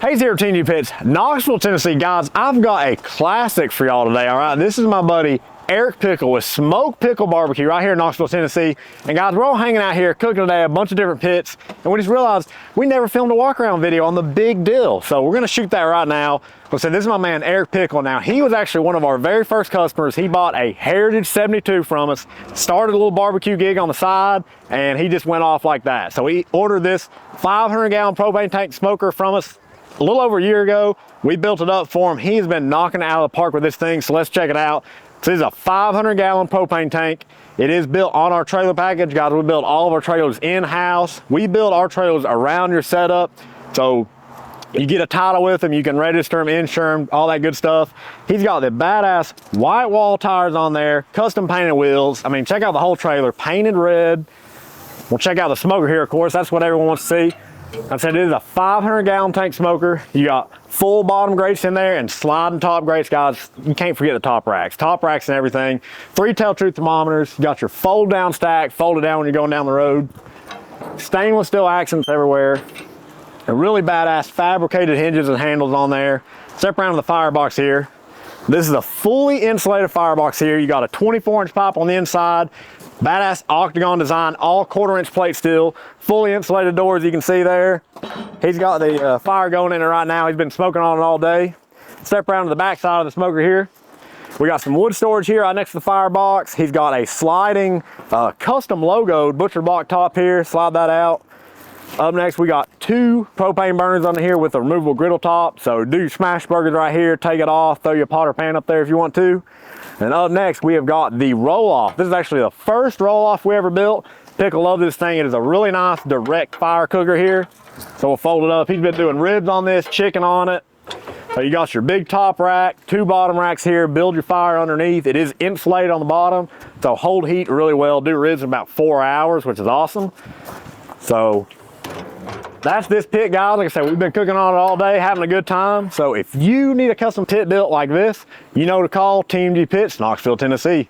Hey, Zero TMG Pits, Knoxville, Tennessee. Guys, I've got a classic for y'all today, all right? This is my buddy Eric Pickle with Smoked Pickle Barbecue right here in Knoxville, Tennessee. And guys, we're all hanging out here cooking today a bunch of different pits, and we just realized we never filmed a walk around video on the big deal. So we're gonna shoot that right now. So this is my man Eric Pickle. Now, he was actually one of our very first customers. He bought a Heritage 72 from us, started a little barbecue gig on the side, and he just went off like that. So he ordered this 500-gallon propane tank smoker from us a little over a year ago. We built it up for him. He's been knocking it out of the park with this thing, so let's check it out. So this is a 500-gallon propane tank. It is built on our trailer package. Guys, we build all of our trailers in-house. We build our trailers around your setup, so you get a title with them, you can register them, insure them, all that good stuff. He's got the badass white wall tires on there, custom painted wheels. I mean, check out the whole trailer, painted red. We'll check out the smoker here, of course. That's what everyone wants to see. I said it is a 500-gallon tank smoker. You got full bottom grates in there and sliding top grates, guys. You can't forget the top racks and everything. 3-tail truth thermometers. You got your fold down stack, fold it down when you're going down the road. Stainless steel accents everywhere. And really badass fabricated hinges and handles on there. Step around to the firebox here. This is a fully insulated firebox here. You got a 24-inch pipe on the inside. Badass octagon design, all 1/4-inch plate steel, fully insulated doors you can see there. He's got the fire going in it right now. He's been smoking on it all day. Step around to the back side of the smoker here. We got some wood storage here right next to the firebox. He's got a sliding, custom logoed butcher block top here. Slide that out. Up next, we got 2 propane burners under here with a removable griddle top. So do your smash burgers right here, take it off, throw your pot or pan up there if you want to. And up next, we have got the roll-off. This is actually the first roll-off we ever built. Pickle loved this thing. It is a really nice direct fire cooker here. So we'll fold it up. He's been doing ribs on this, chicken on it. So you got your big top rack, 2 bottom racks here, build your fire underneath. It is insulated on the bottom, so hold heat really well. Do ribs in about 4 hours, which is awesome. So that's this pit, guys. Like I said, we've been cooking on it all day, having a good time. So if you need a custom pit built like this, you know to call TMG Pits, Knoxville, Tennessee.